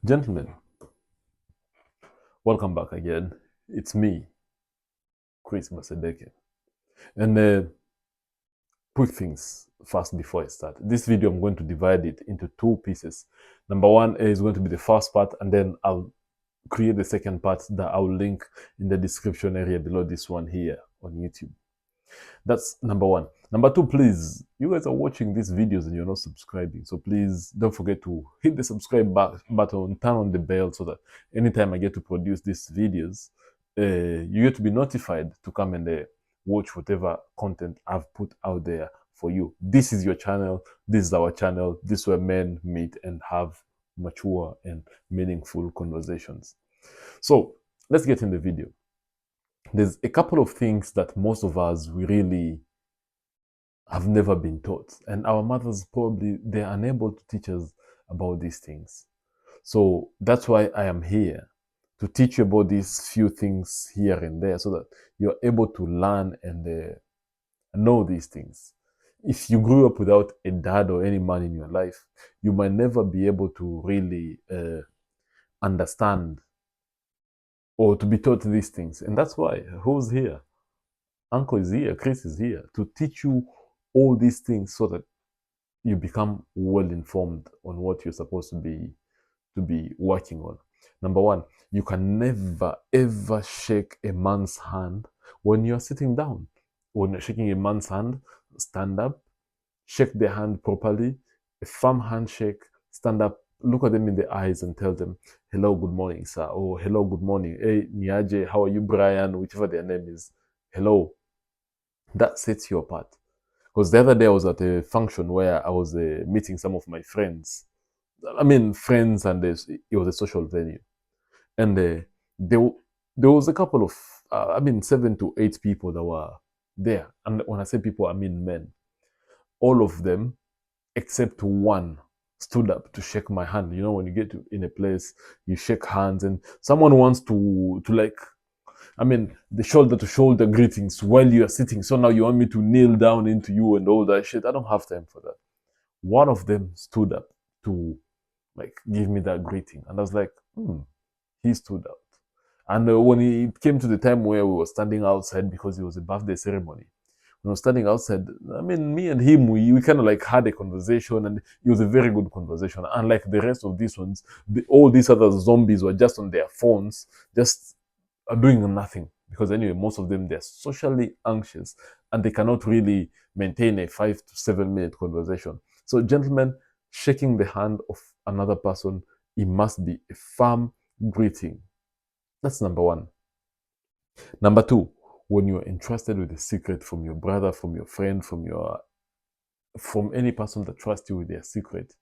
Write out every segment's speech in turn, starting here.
Gentlemen, welcome back again. It's me, Chris Masedeke. And quick things first before I start. This video, I'm going to divide it into two pieces. Number one is going to be the first part, and then I'll create the second part that I'll link in the description area below this one here on YouTube. That's number one. Number two, please, you guys are watching these videos and you're not subscribing. So please don't forget to hit the subscribe button, turn on the bell so that anytime I get to produce these videos, you get to be notified to come and watch whatever content I've put out there for you. This is your channel. This is our channel. This is where men meet and have mature and meaningful conversations. So let's get in the video. There's a couple of things that most of us we really have never been taught, and our mothers probably they're unable to teach us about these things. So that's why I am here to teach you about these few things here and there so that you're able to learn and know these things. If you grew up without a dad or any man in your life, you might never be able to really understand or to be taught these things. And that's why, who's here? Uncle is here, Chris is here to teach you all these things so that you become well informed on what you're supposed to be working on. Number one, you can never ever shake a man's hand when you're sitting down. When you're shaking a man's hand, stand up, shake their hand properly, a firm handshake, stand up, look at them in the eyes and tell them, hello, good morning, sir, or hello, good morning, hey, Niaje, how are you, Brian, whichever their name is, hello. That sets you apart. Because the other day I was at a function where I was meeting some of my friends. I mean, friends, and it was a social venue. And there was a couple of, 7 to 8 people that were there. And when I say people, I mean men. All of them, except one, stood up to shake my hand. You know, when you get in a place, you shake hands, and someone wants to the shoulder to shoulder greetings while you are sitting. So now you want me to kneel down into you and all that shit. I don't have time for that. One of them stood up to give me that greeting, and I was like, he stood out. And when it came to the time where we were standing outside because it was a birthday ceremony, when we were standing outside, I mean, me and him, we kind of had a conversation, and it was a very good conversation. Unlike the rest of these ones, all these other zombies were just on their phones, just are doing nothing, because anyway, most of them, they're socially anxious and they cannot really maintain a 5 to 7 minute conversation. So gentlemen, shaking the hand of another person, it must be a firm greeting. That's number one. Number two, when you're entrusted with a secret from your brother, from your friend, from any person that trusts you with their secret,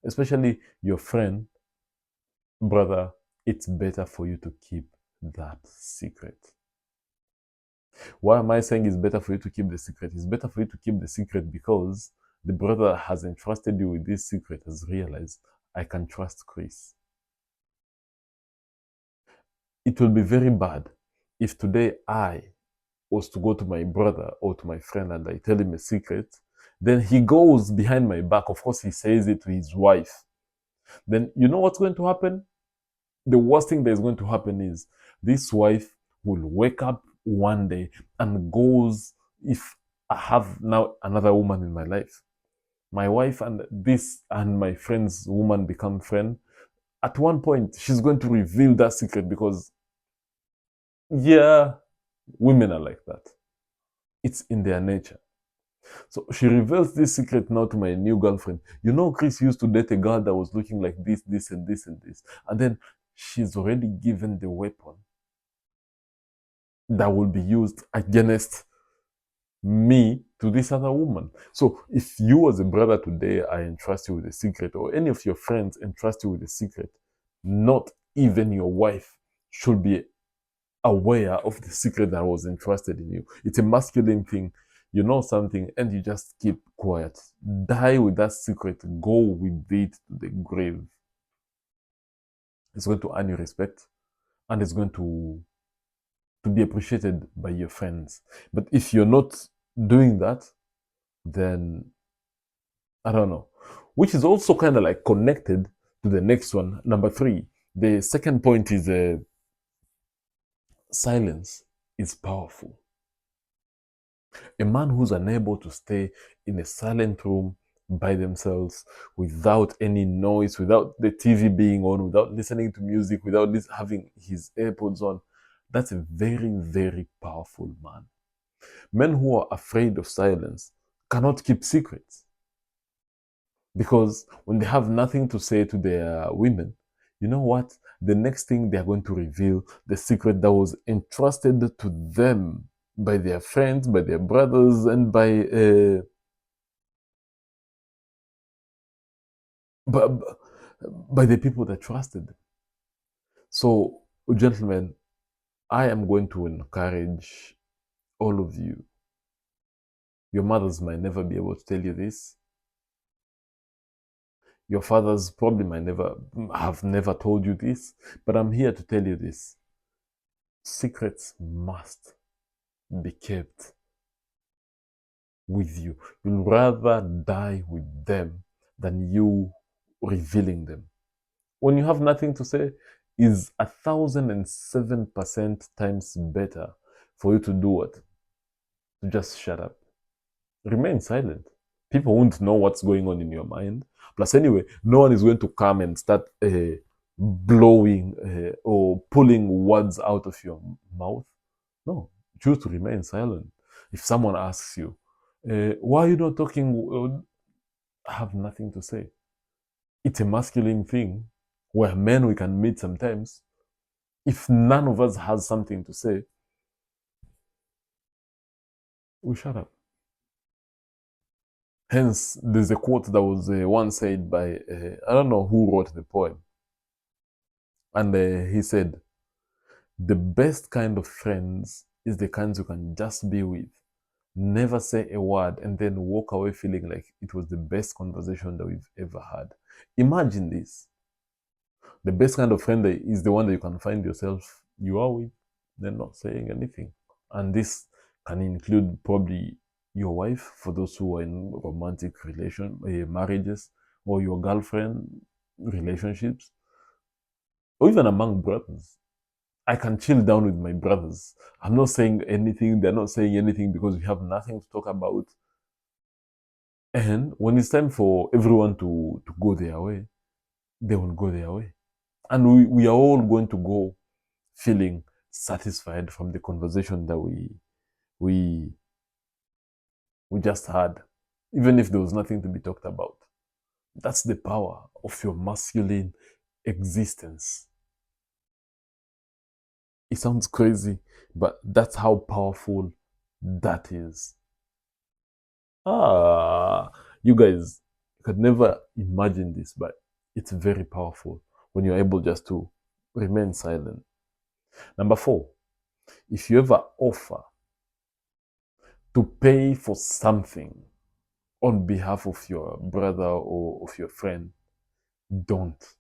especially your friend, brother, it's better for you to keep that secret. Why am I saying it's better for you to keep the secret? It's better for you to keep the secret because the brother has entrusted you with this secret, has realized, I can trust Chris. It will be very bad if today I was to go to my brother or to my friend and I tell him a secret, then he goes behind my back. Of course, he says it to his wife. Then you know what's going to happen? The worst thing that is going to happen is this wife will wake up one day and goes, if I have now another woman in my life, my wife and my friend's woman become friends. At one point, she's going to reveal that secret because, yeah, women are like that. It's in their nature. So she reveals this secret now to my new girlfriend. You know, Chris used to date a girl that was looking like this, this, and this, and this. And then she's already given the weapon that will be used against me to this other woman. So if you as a brother today, I entrust you with a secret, or any of your friends entrust you with a secret, not even your wife should be aware of the secret that was entrusted in you. It's a masculine thing. You know something and you just keep quiet. Die with that secret. Go with it to the grave. It's going to earn you respect, and it's going to be appreciated by your friends. But if you're not doing that, then I don't know. Which is also kind of connected to the next one. Number three, the second point is silence is powerful. A man who's unable to stay in a silent room by themselves without any noise, without the TV being on, without listening to music, without having his AirPods on, that's a very, very powerful man. Men who are afraid of silence cannot keep secrets because when they have nothing to say to their women, you know what? The next thing they're going to reveal the secret that was entrusted to them by their friends, by their brothers, and by, by the people that trusted them. So, gentlemen, I am going to encourage all of you. Your mothers might never be able to tell you this. Your fathers probably might never told you this, but I'm here to tell you this. Secrets must be kept with you. You'll rather die with them than you revealing them. When you have nothing to say, is 1,007% times better for you to do what? To just shut up. Remain silent. People won't know what's going on in your mind. Plus, anyway, no one is going to come and start blowing or pulling words out of your mouth. No, choose to remain silent. If someone asks you, why are you not talking? I have nothing to say. It's a masculine thing where men we can meet sometimes. If none of us has something to say, we shut up. Hence, there's a quote that was once said by, I don't know who wrote the poem. And he said, the best kind of friends is the kinds you can just be with, never say a word, and then walk away feeling like it was the best conversation that we've ever had. Imagine this. The best kind of friend is the one that you can find yourself, you are with, they're not saying anything. And this can include probably your wife, for those who are in romantic marriages, or your girlfriend relationships, or even among brothers. I can chill down with my brothers. I'm not saying anything, they're not saying anything because we have nothing to talk about. And when it's time for everyone to go their way, they will go their way. And we are all going to go feeling satisfied from the conversation that we just had, even if there was nothing to be talked about. That's the power of your masculine existence. It sounds crazy, but that's how powerful that is. You guys could never imagine this, but it's very powerful when you're able just to remain silent. Number four, if you ever offer to pay for something on behalf of your brother or of your friend, don't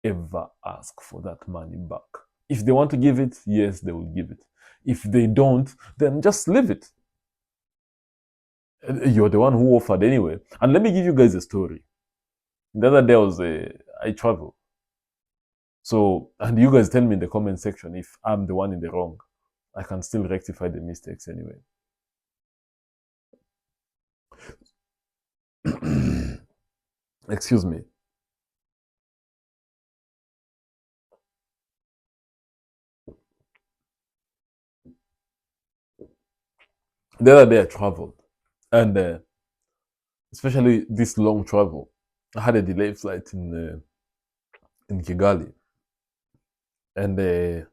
ever ask for that money back. If they want to give it, yes, they will give it. If they don't, then just leave it. You're the one who offered anyway. And let me give you guys a story. The other day I traveled. So, and you guys tell me in the comment section if I'm the one in the wrong. I can still rectify the mistakes anyway. Excuse me. The other day I traveled, and especially this long travel, I had a delayed flight in Kigali, and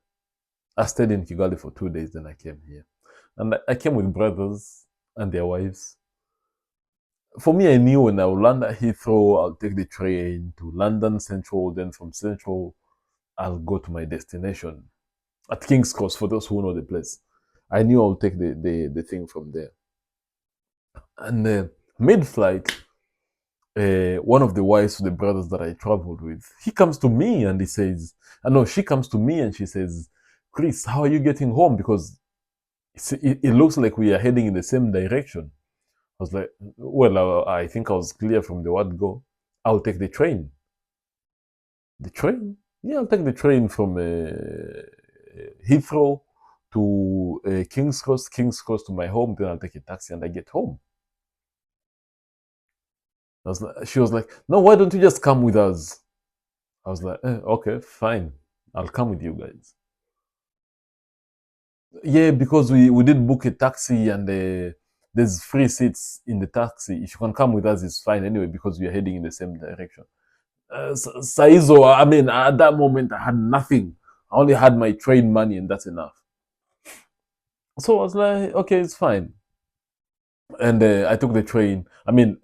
I stayed in Kigali for 2 days. Then I came here, and I came with brothers and their wives. For me, I knew when I would land at Heathrow, I'll take the train to London Central. Then from Central, I'll go to my destination at King's Cross. For those who know the place, I knew I'll take the thing from there. And mid-flight, one of the wives of the brothers that I traveled with, he comes to me and he says, no, she comes to me and she says, Chris, how are you getting home? Because it looks like we are heading in the same direction. I was like, well, I think I was clear from the word go. I'll take the train. The train? Yeah, I'll take the train from Heathrow to King's Cross to my home. Then I'll take a taxi and I get home. She was like, no, why don't you just come with us? I was like, okay, fine. I'll come with you guys. Yeah, because we did book a taxi and there's free seats in the taxi. If you can come with us, it's fine anyway because we are heading in the same direction. Saizo, I mean, at that moment, I had nothing. I only had my train money, and that's enough. So I was like, okay, it's fine. And I took the train. I mean,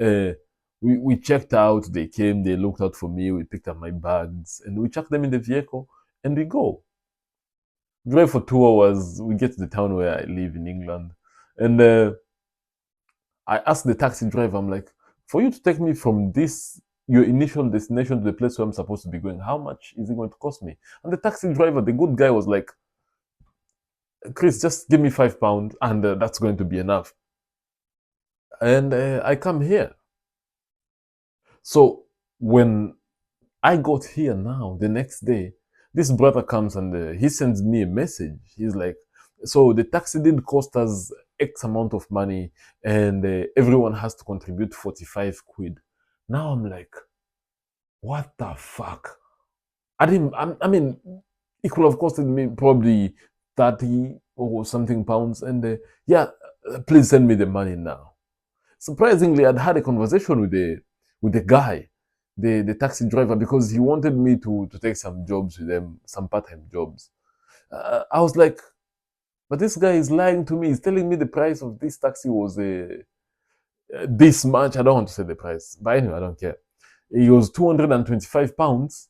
we checked out. They came, they looked out for me. We picked up my bags, and we chucked them in the vehicle, and we go. Drive for 2 hours. We get to the town where I live in England, and I asked the taxi driver, I'm like, for you to take me from this your initial destination to the place where I'm supposed to be going, how much is it going to cost me? And the taxi driver, the good guy, was like, Chris, just give me £5 and that's going to be enough. And I come here. So when I got here now, the next day, this brother comes and he sends me a message. He's like, so the taxi did cost us X amount of money and everyone has to contribute 45 quid. Now I'm like, what the fuck? I mean, it could have costed me probably 30 or something pounds. And yeah, please send me the money now. Surprisingly, I'd had a conversation with the guy, the taxi driver, because he wanted me to take some jobs with them, some part-time jobs. I was like, but this guy is lying to me. He's telling me the price of this taxi was this much. I don't want to say the price, but anyway, I don't care. It was £225.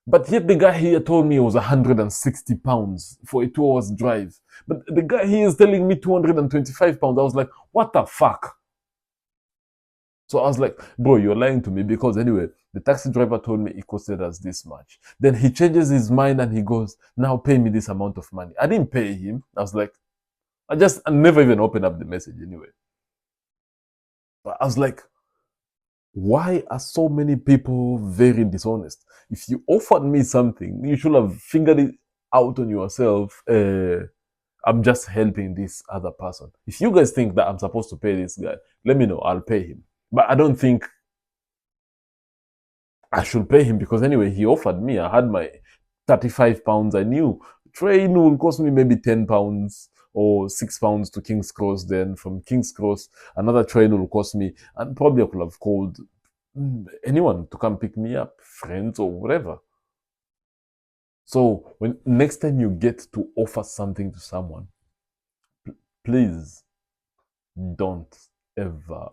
But yet the guy here told me it was £160 for a 2 hours drive. But the guy here is telling me £225. I was like, what the fuck? So I was like, bro, you're lying to me because anyway, the taxi driver told me it costed us this much. Then he changes his mind and he goes, now pay me this amount of money. I didn't pay him. I was like, I never even opened up the message anyway. But I was like, why are so many people very dishonest? If you offered me something, you should have figured it out on yourself. I'm just helping this other person. If you guys think that I'm supposed to pay this guy, let me know. I'll pay him. But I don't think I should pay him because anyway, he offered me. I had my £35. I knew train will cost me maybe £10 or £6 to King's Cross. Then from King's Cross, another train will cost me, and probably I could have called anyone to come pick me up, friends or whatever. So when next time you get to offer something to someone, please don't ever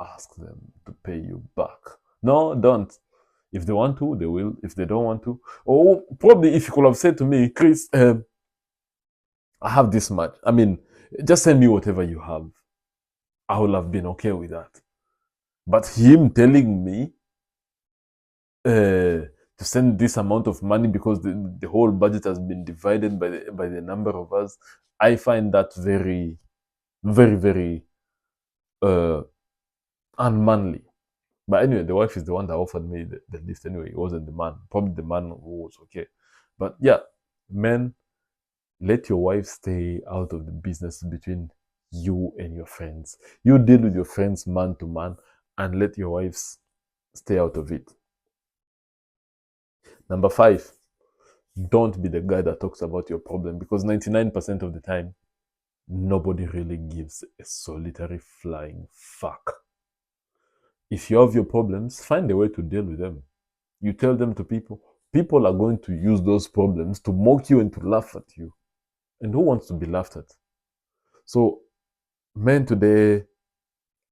ask them to pay you back. No, don't. If they want to, they will. If they don't want to, or probably if you could have said to me, Chris, I have this much. I mean, just send me whatever you have. I would have been okay with that. But him telling me to send this amount of money because the whole budget has been divided by the number of us, I find that very, very, very unmanly. But anyway, the wife is the one that offered me the lift anyway. It wasn't the man. Probably the man who was okay. But yeah, men, let your wife stay out of the business between you and your friends. You deal with your friends man to man and let your wives stay out of it. Number 5, don't be the guy that talks about your problem because 99% of the time, nobody really gives a solitary flying fuck. If you have your problems, find a way to deal with them. You tell them to people. People are going to use those problems to mock you and to laugh at you. And who wants to be laughed at? So, men today,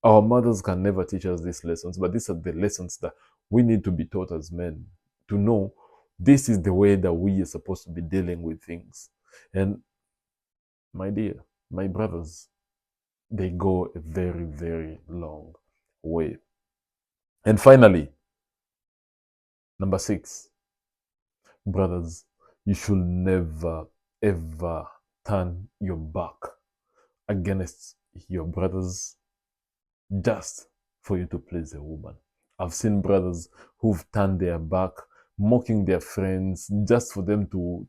our mothers can never teach us these lessons, but these are the lessons that we need to be taught as men to know this is the way that we are supposed to be dealing with things. And my dear, my brothers, they go a very, very long way. And finally, number 6, brothers, you should never, ever turn your back against your brothers just for you to please a woman. I've seen brothers who've turned their back mocking their friends just for them to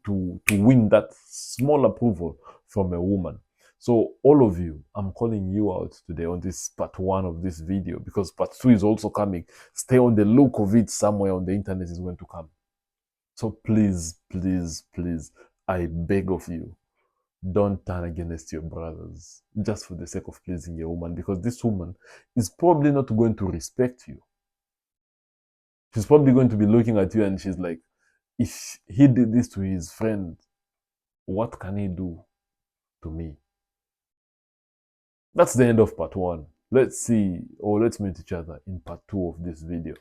win that small approval from a woman. So all of you, I'm calling you out today on this part 1 of this video, because part 2 is also coming. Stay on the look of it, somewhere on the internet is going to come. So please, please, please, I beg of you, don't turn against your brothers just for the sake of pleasing a woman, because this woman is probably not going to respect you. She's probably going to be looking at you and she's like, if he did this to his friend, what can he do to me? That's the end of part 1. Let's see, or let's meet each other in part 2 of this video.